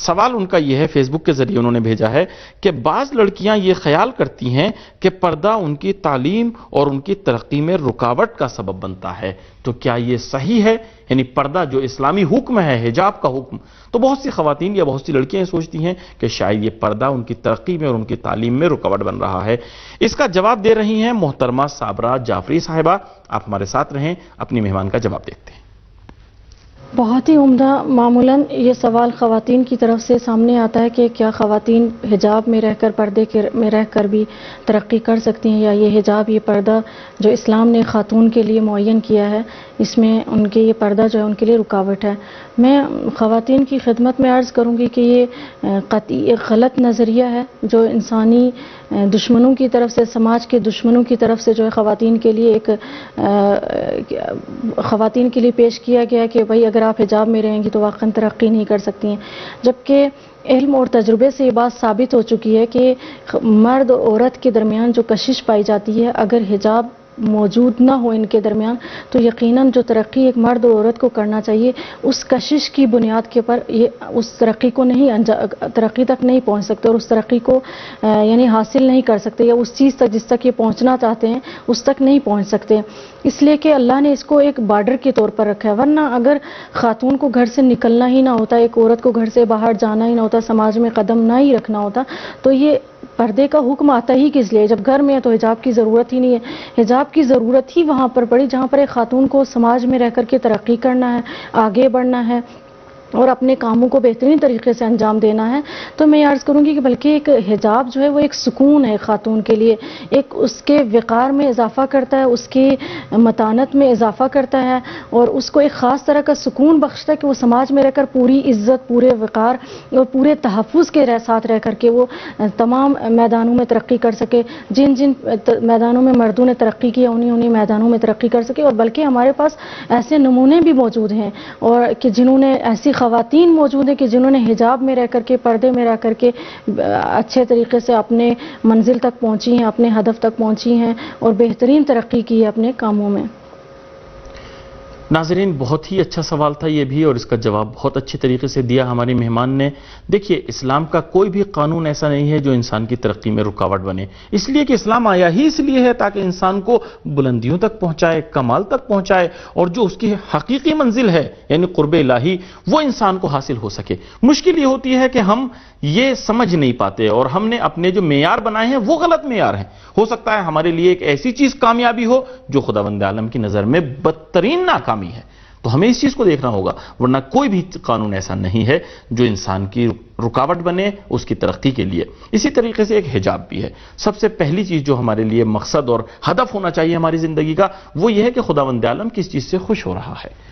سوال ان کا یہ ہے، فیس بک کے ذریعے انہوں نے بھیجا ہے کہ بعض لڑکیاں یہ خیال کرتی ہیں کہ پردہ ان کی تعلیم اور ان کی ترقی میں رکاوٹ کا سبب بنتا ہے، تو کیا یہ صحیح ہے؟ یعنی پردہ جو اسلامی حکم ہے، حجاب کا حکم، تو بہت سی خواتین یا بہت سی لڑکیاں سوچتی ہیں کہ شاید یہ پردہ ان کی ترقی میں اور ان کی تعلیم میں رکاوٹ بن رہا ہے۔ اس کا جواب دے رہی ہیں محترمہ صابرہ جعفری صاحبہ۔ آپ ہمارے ساتھ رہیں، اپنی مہمان کا جواب دیتے ہیں۔ بہت ہی عمدہ۔ معمولاً یہ سوال خواتین کی طرف سے سامنے آتا ہے کہ کیا خواتین حجاب میں رہ کر، پردے میں رہ کر بھی ترقی کر سکتی ہیں، یا یہ حجاب، یہ پردہ جو اسلام نے خاتون کے لیے معین کیا ہے، اس میں ان کے یہ پردہ جو ہے ان کے لیے رکاوٹ ہے۔ میں خواتین کی خدمت میں عرض کروں گی کہ یہ قطعی ایک غلط نظریہ ہے جو انسانی دشمنوں کی طرف سے، سماج کے دشمنوں کی طرف سے جو ہے خواتین کے لیے پیش کیا گیا کہ بھائی اگر آپ حجاب میں رہیں گی تو واقعاً ترقی نہیں کر سکتی ہیں، جبکہ علم اور تجربے سے یہ بات ثابت ہو چکی ہے کہ مرد اور عورت کے درمیان جو کشش پائی جاتی ہے، اگر حجاب موجود نہ ہو ان کے درمیان تو یقیناً جو ترقی ایک مرد اور عورت کو کرنا چاہیے اس کشش کی بنیاد کے پر یہ اس ترقی کو ترقی تک نہیں پہنچ سکتے، اور اس ترقی کو یعنی حاصل نہیں کر سکتے، یا اس چیز تک جس تک یہ پہنچنا چاہتے ہیں اس تک نہیں پہنچ سکتے، اس لیے کہ اللہ نے اس کو ایک بارڈر کے طور پر رکھا ہے۔ ورنہ اگر خاتون کو گھر سے نکلنا ہی نہ ہوتا، ایک عورت کو گھر سے باہر جانا ہی نہ ہوتا، سماج میں قدم نہ ہی رکھنا ہوتا، تو یہ پردے کا حکم آتا ہی کس لیے؟ جب گھر میں ہے تو حجاب کی ضرورت ہی نہیں ہے۔ حجاب کی ضرورت ہی وہاں پر پڑی جہاں پر ایک خاتون کو سماج میں رہ کر کے ترقی کرنا ہے، آگے بڑھنا ہے اور اپنے کاموں کو بہترین طریقے سے انجام دینا ہے۔ تو میں یہ عرض کروں گی کہ بلکہ ایک حجاب جو ہے وہ ایک سکون ہے خاتون کے لیے، ایک اس کے وقار میں اضافہ کرتا ہے، اس کی متانت میں اضافہ کرتا ہے، اور اس کو ایک خاص طرح کا سکون بخشتا ہے کہ وہ سماج میں رہ کر پوری عزت، پورے وقار اور پورے تحفظ کے ساتھ رہ کر کے وہ تمام میدانوں میں ترقی کر سکے۔ جن میدانوں میں مردوں نے ترقی کی انہیں میدانوں میں ترقی کر سکے، اور بلکہ ہمارے پاس ایسے نمونے بھی موجود ہیں اور کہ جنہوں نے ایسی خواتین موجود ہیں کہ جنہوں نے حجاب میں رہ کر کے، پردے میں رہ کر کے اچھے طریقے سے اپنے منزل تک پہنچی ہیں، اپنے ہدف تک پہنچی ہیں اور بہترین ترقی کی ہے اپنے کاموں میں۔ ناظرین، بہت ہی اچھا سوال تھا یہ بھی، اور اس کا جواب بہت اچھے طریقے سے دیا ہماری مہمان نے۔ دیکھیے، اسلام کا کوئی بھی قانون ایسا نہیں ہے جو انسان کی ترقی میں رکاوٹ بنے، اس لیے کہ اسلام آیا ہی اس لیے ہے تاکہ انسان کو بلندیوں تک پہنچائے، کمال تک پہنچائے، اور جو اس کی حقیقی منزل ہے یعنی قرب الہی، وہ انسان کو حاصل ہو سکے۔ مشکل یہ ہوتی ہے کہ ہم یہ سمجھ نہیں پاتے اور ہم نے اپنے جو معیار بنائے ہیں وہ غلط معیار ہیں۔ ہو سکتا ہے ہمارے لیے ایک ایسی چیز کامیابی ہو جو خداوند عالم کی نظر میں بدترین ناکامی ہے، تو ہمیں اس چیز کو دیکھنا ہوگا، ورنہ کوئی بھی قانون ایسا نہیں ہے جو انسان کی رکاوٹ بنے اس کی ترقی کے لیے۔ اسی طریقے سے ایک حجاب بھی ہے۔ سب سے پہلی چیز جو ہمارے لیے مقصد اور ہدف ہونا چاہیے ہماری زندگی کا، وہ یہ ہے کہ خداوند عالم کس چیز سے خوش ہو رہا ہے۔